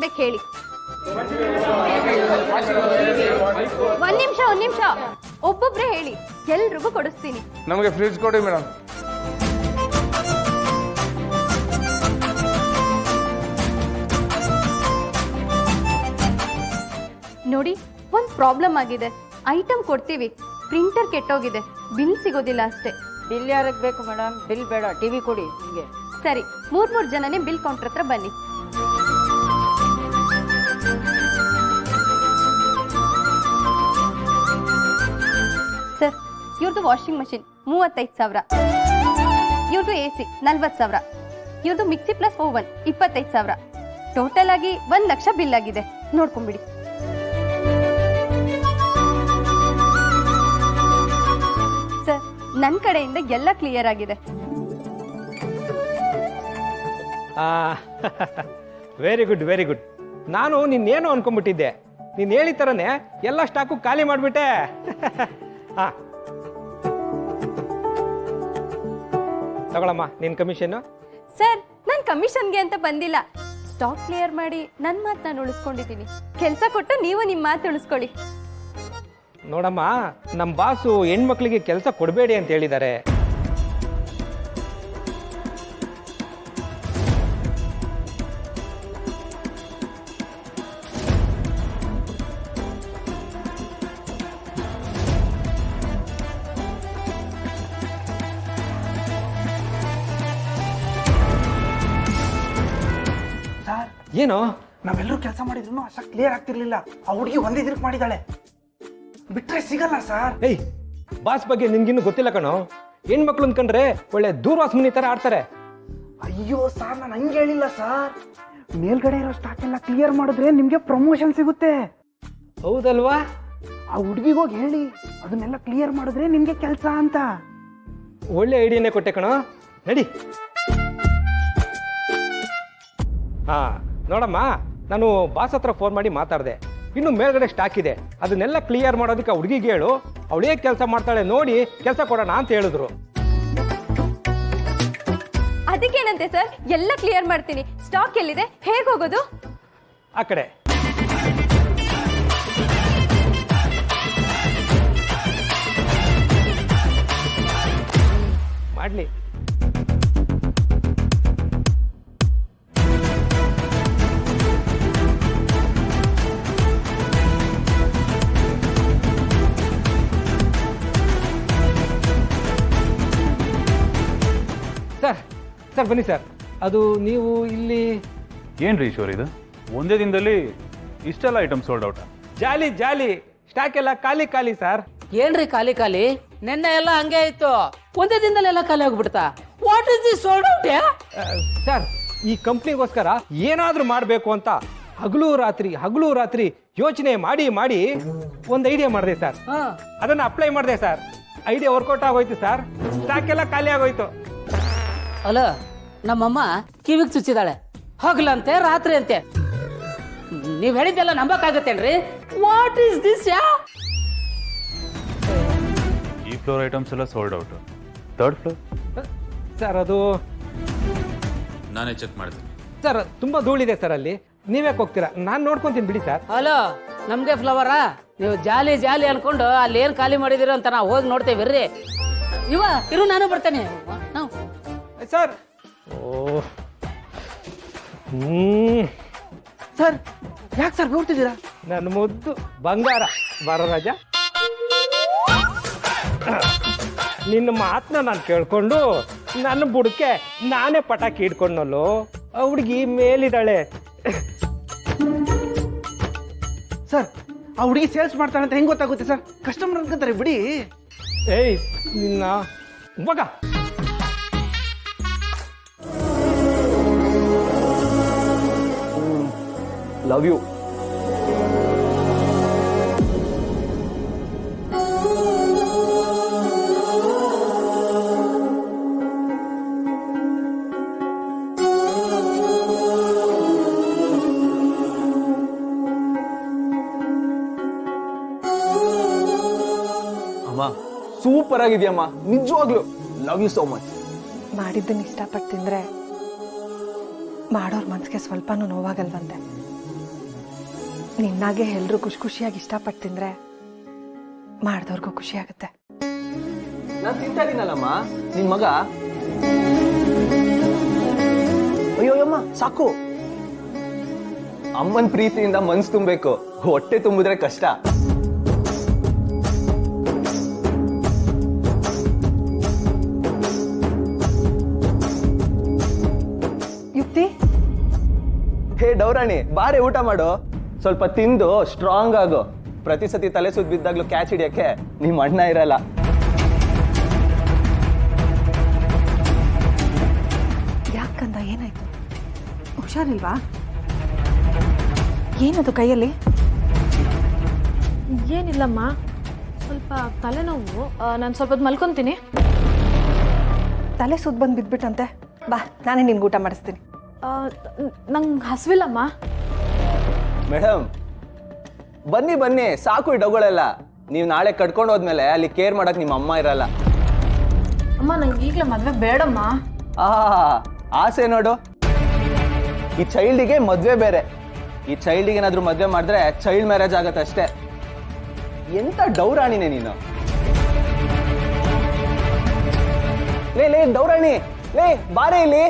ಕೊಡ್ಬೇಕು ಹೇಳಿ. ಒಂದ್ ನಿಮಿಷ ಒಬ್ಬೊಬ್ರೆ ಹೇಳಿ, ಎಲ್ರಿಗೂ ಕೊಡಿಸ್ತೀನಿ. ನಮಗೆ ಫ್ರಿಡ್ಜ್ ಕೊಡಿ ಮೇಡಮ್. ನೋಡಿ, ಒಂದ್ ಪ್ರಾಬ್ಲಮ್ ಆಗಿದೆ. ಐಟಮ್ ಕೊಡ್ತೀವಿ, ಪ್ರಿಂಟರ್ ಕೆಟ್ಟೋಗಿದೆ, ಬಿಲ್ ಸಿಗೋದಿಲ್ಲ ಅಷ್ಟೇ. ಬಿಲ್ ಯಾರಿಗೆ ಬೇಕು ಮೇಡಮ್? ಬಿಲ್ ಬೇಡ, ಟಿವಿ ಕೊಡಿ ನಿಮಗೆ. ಸರಿ, ಮೂರ್ ಜನನೇ ಬಿಲ್ ಕೌಂಟರ್ ಹತ್ರ ಬನ್ನಿ. ಸರ್, ಇವ್ರದ್ದು ವಾಷಿಂಗ್ ಮಷಿನ್ 35,000, ಇವ್ರದ್ದು AC 40,000, ಇವ್ರದ್ದು ಮಿಕ್ಸಿ ಪ್ಲಸ್ ಓವನ್ 25,000. ಟೋಟಲ್ ಆಗಿ 1 ಲಕ್ಷ ಬಿಲ್ ಆಗಿದೆ. ನೋಡ್ಕೊಂಬಿಡಿ. ಸರ್, ನನ್ನ ಕಡೆಯಿಂದ ಎಲ್ಲ ಕ್ಲಿಯರ್ ಆಗಿದೆ. Very good very good. ನಾನು ನಿನ್ನೇನು ಅನ್ಕೊಂಡ್ಬಿಟ್ಟಿದ್ದೆ, ನೀನು ಹೇಳಿ ಥರನೇ ಎಲ್ಲ ಸ್ಟಾಕು ಖಾಲಿ ಮಾಡಿಬಿಟ್ಟೆ. ಹಾಂ, ತಗೊಳಮ್ಮ ನಿನ್ನ ಕಮಿಷನ್ನು. ಸರ್, ನಾನು ಕಮಿಷನ್ಗೆ ಅಂತ ಬಂದಿಲ್ಲ. ಸ್ಟಾಕ್ ಕ್ಲಿಯರ್ ಮಾಡಿ ನನ್ನ ಮಾತು ನಾನು ಉಳಿಸ್ಕೊಂಡಿದ್ದೀನಿ. ಕೆಲಸ ಕೊಟ್ಟು ನೀವು ನಿಮ್ಮ ಮಾತು ಉಳಿಸ್ಕೊಳ್ಳಿ. ನೋಡಮ್ಮ, ನಮ್ಮ ಬಾಸು ಹೆಣ್ಮಕ್ಳಿಗೆ ಕೆಲಸ ಕೊಡಬೇಡಿ ಅಂತ ಹೇಳಿದ್ದಾರೆ. ಏನು ನಾವೆಲ್ಲರೂ ಕೆಲಸ ಮಾಡಿದ್ರು ಅಷ್ಟ ಕ್ಲಿಯರ್ ಆಗ್ತಿರ್ಲಿಲ್ಲ. ಆ ಹುಡುಗಿ ಒಂದೇ ದಿನಕ್ಕೆ ಮಾಡಿದಾಳೆ, ಬಿಟ್ರೆ ಸಿಗಲ್ಲ ಸರ್. ಏಯ್, ಬಾಸ್ ಬಗ್ಗೆ ನಿನ್ಗಿನ್ನು ಗೊತ್ತಿಲ್ಲ ಕಣೋ. ಹೆಣ್ಮಕ್ಳು ಅನ್ಕೊಂಡ್ರೆ ಒಳ್ಳೆ ದೂರ್ವಾಸ ಮುನಿ ತರ ಆಡ್ತಾರೆ. ಅಯ್ಯೋ ಸರ್, ನಾನು ಹಂಗೆ ಹೇಳಿಲ್ಲ ಸರ್. ಮೇಲ್ಗಡೆ ಇರೋ ಸ್ಟಾಕ್ ಎಲ್ಲ ಕ್ಲಿಯರ್ ಮಾಡಿದ್ರೆ ನಿಮ್ಗೆ ಪ್ರಮೋಷನ್ ಸಿಗುತ್ತೆ. ಹೌದಲ್ವಾ? ಆ ಹುಡುಗಿಗೋಗಿ ಹೇಳಿ, ಅದನ್ನೆಲ್ಲ ಕ್ಲಿಯರ್ ಮಾಡಿದ್ರೆ ನಿಮ್ಗೆ ಕೆಲಸ ಅಂತ. ಒಳ್ಳೆ ಐಡಿಯಾನೇ ಕೊಟ್ಟೆ ಕಣೋ, ನಡಿ. ಹಾ, ನೋಡಮ್ಮ, ನಾನು ಬಾಸ್ ಹತ್ರ ಫೋನ್ ಮಾಡಿ ಮಾತಾಡಿದೆ. ಇನ್ನು ಮೇಲ್ಗಡೆ ಸ್ಟಾಕ್ ಇದೆ, ಅದನ್ನೆಲ್ಲ ಕ್ಲಿಯರ್ ಮಾಡೋದಕ್ಕೆ ಆ ಹುಡುಗಿಗೆ ಹೇಳು, ಅವಳು ಹೇಗೆ ಕೆಲಸ ಮಾಡ್ತಾಳೆ ನೋಡಿ ಕೆಲಸ ಕೊಡೋಣ ಅಂತ ಹೇಳಿದ್ರು. ಅದಕ್ಕೇನಂತೆ ಸರ್, ಎಲ್ಲ ಕ್ಲಿಯರ್ ಮಾಡ್ತೀನಿ. ಸ್ಟಾಕ್ ಎಲ್ಲಿದೆ, ಹೇಗೆ ಹೋಗೋದು? ಆ ಕಡೆ. ಮಾಡ್ಲಿ. ಸರ್ ಸರ್ ಬನ್ನಿ ಸರ್. ಅದು ನೀವು ಇಲ್ಲಿ ಏನ್ರಿ ಈಶ್ವರ್, ಇದು ಒಂದೇ ದಿನದಲ್ಲಿ ಇಷ್ಟೆಲ್ಲ ಐಟಮ್ ಸೋಲ್ಡ್ ಔಟ್? ಜಾಲಿ ಜಾಲಿ, ಸ್ಟಾಕ್ ಎಲ್ಲ ಖಾಲಿ ಖಾಲಿ ಸರ್. ಏನ್ರಿ ಖಾಲಿ ಖಾಲಿ? ನಿನ್ನೆ ಎಲ್ಲ ಹಂಗೆ ಇತ್ತು, ಒಂದೇ ದಿನದಲ್ಲಿ ಎಲ್ಲ ಖಾಲಿ ಹೋಗ್ಬಿಡ್ತಾ? What is this sold out? Sir, ಈ ಕಂಪ್ನಿಗೋಸ್ಕರ ಏನಾದ್ರೂ ಮಾಡಬೇಕು ಅಂತ ಹಗಲು ರಾತ್ರಿ ಯೋಚನೆ ಮಾಡಿ ಮಾಡಿ ಒಂದು ಐಡಿಯಾ ಮಾಡಿದೆ ಸರ್. ಅದನ್ನ ಅಪ್ಲೈ ಮಾಡಿದೆ ಸರ್. ಐಡಿಯಾ ವರ್ಕೌಟ್ ಆಗೋಯ್ತು ಸರ್. ಸ್ಟಾಕ್ ಎಲ್ಲ ಖಾಲಿ ಆಗೋಯ್ತು. ಅಲ್ಲ, ನಮ್ಮಮ್ಮ ಕಿವಿಗೆ ಚುಚ್ಚಿದಾಳೆ, ಹಗಲಂತೆ ರಾತ್ರಿ ಅಂತೆ. ನೀವ್ ಹೇಳಿದ್ದೆಲ್ಲ ನಂಬಕ್ಕಾಗತ್ತೇನ್ರಿ? What is this? ಈ ಫ್ಲೋರ್ ಐಟಮ್ಸ್ ಎಲ್ಲ sold out. Third floor sir, ಅದು ನಾನೇ ಚೆಕ್ ಮಾಡ್ತೀನಿ ಸರ್. ತುಂಬಾ ಧೂಳಿದೆ ಸರ್ ಅಲ್ಲಿ. ನೀವ್ಯಾಕೆ ಹೋಗ್ತೀರಾ? ನಾನು ನೋಡ್ಕೊಂತೀನಿ ಬಿಡಿ ಸರ್. ಹಲೋ, ನಮ್ಗೆ ಫ್ಲವರಾ? ನೀವು ಜಾಲಿ ಜಾಲಿ ಅನ್ಕೊಂಡು ಅಲ್ಲಿ ಏನ್ ಖಾಲಿ ಮಾಡಿದಿರೋ ಅಂತ ನಾವು ಹೋಗಿ ನೋಡ್ತೇವೆ ಬರ್ರಿ. ಇರು, ನಾನು ಬರ್ತೇನೆ ಸರ್. ಸರ್, ಯಾಕೆ ಸರ್ ನೋಡ್ತಿದ್ದೀರಾ? ನನ್ನ ಮುದ್ದು ಬಂಗಾರ ಬಾರ ರಾಜ, ನಿನ್ನ ಮಾತನ್ನ ನಾನು ಕೇಳ್ಕೊಂಡು ನನ್ನ ಬುಡಕ್ಕೆ ನಾನೇ ಪಟಾಕಿ ಇಟ್ಕೊಂಡಲ್ಲೋ. ಆ ಹುಡುಗಿ ಮೇಲಿದ್ದಾಳೆ. ಸರ್, ಆ ಹುಡುಗಿ ಸೇಲ್ಸ್ ಮಾಡ್ತಾಳೆ ಅಂತ ಹೆಂಗ್ ಗೊತ್ತಾಗುತ್ತೆ ಸರ್? ಕಸ್ಟಮರ್ ಅನ್ಕೊಂತಾರೆ ಬಿಡಿ. ಏಯ್, ನಿನ್ನ ಮಗ. Love you. ಅಮ್ಮ, ಸೂಪರ್ ಆಗಿದೆಯಮ್ಮ, ನಿಜವಾಗ್ಲು ಲವ್ ಯು ಸೋ ಮಚ್. ಮಾಡಿದ್ದನ್ನ ಇಷ್ಟಪಟ್ಟು ತಿಂದ್ರೆ ಮಾಡೋರ್ ಮನ್ಸಿಗೆ ಸ್ವಲ್ಪನೂ ನೋವಾಗಲ್ವಂತೆ. ನಿನ್ನಾಗೆ ಎಲ್ರು ಖುಷಿ ಖುಷಿಯಾಗಿ ಇಷ್ಟಪಟ್ಟು ತಿಂದ್ರೆ ಮಾಡ್ದವ್ರಿಗೂ ಖುಷಿ ಆಗುತ್ತೆ. ನಾನು ತಿಂತಾ ಇದೀನಲ್ಲಮ್ಮ ನಿನ್ ಮಗ. ಅಯ್ಯೋಯಮ್ಮ ಸಾಕು. ಅಮ್ಮನ್ ಪ್ರೀತಿಯಿಂದ ಮನ್ಸು ತುಂಬಬೇಕು, ಹೊಟ್ಟೆ ತುಂಬಿದ್ರೆ ಕಷ್ಟ. ಯುಕ್ತಿ, ಹೇ ಡೌರಾಣಿ, ಬಾರೆ ಊಟ ಮಾಡು. ಸ್ವಲ್ಪ ತಿಂದು ಸ್ಟ್ರಾಂಗ್ ಆಗು. ಪ್ರತಿ ಸತಿ ತಲೆ ಸುತ್ತ ಬಿದ್ದಾಗ್ಲೂ ಕ್ಯಾಚ್ ಹಿಡಿಯಕ್ಕೆ ನಿಮ್ ಅಣ್ಣ ಇರಲ್ಲ. ಯಾಕಂದ ಏನಾಯ್ತು? ಹುಷಾರಿಲ್ವಾ? ಏನದು ಕೈಯಲ್ಲಿ? ಏನಿಲ್ಲಮ್ಮ, ಸ್ವಲ್ಪ ತಲೆನೋವು. ನಾನು ಸ್ವಲ್ಪ ಹೊತ್ತು ಮಲ್ಕೊತೀನಿ. ತಲೆ ಸುತ್ತ ಬಂದು ಬಿದ್ಬಿಟ್ಟಂತೆ. ಬಾ, ನಾನೇ ನಿನ್ಗೆ ಊಟ ಮಾಡಿಸ್ತೀನಿ. ನಂಗೆ ಹಸಿವಿಲ್ಲಮ್ಮ. ಮೇಡಮ್ ಬನ್ನಿ ಬನ್ನಿ, ಸಾಕು ಈ ಡೌಗಳೆಲ್ಲ. ನೀವು ನಾಳೆ ಕಟ್ಕೊಂಡು ಹೋದ್ಮೇಲೆ ಅಲ್ಲಿ ಕೇರ್ ಮಾಡಕ್ ನಿಮ್ಮ ಅಮ್ಮ ಇರಲ್ಲ. ಅಮ್ಮ, ನಂಗೆ ಈಗಲೇ ಮದುವೆ ಬೇಡಮ್ಮ. ಆಸೆ ನೋಡು. ಈ ಚೈಲ್ಡಿಗೆ ಮದ್ವೆ ಬೇರೆ. ಈ ಚೈಲ್ಡಿಗೆ ಏನಾದ್ರು ಮದ್ವೆ ಮಾಡಿದ್ರೆ ಚೈಲ್ಡ್ ಮ್ಯಾರೇಜ್ ಆಗತ್ತೆ ಅಷ್ಟೇ. ಎಂತ ಡೌರಾಣಿನೇ ನೀನು. ಲೇ ಡೌರಾಣಿ, ಲೇ ಬಾರೆ ಇಲ್ಲಿ.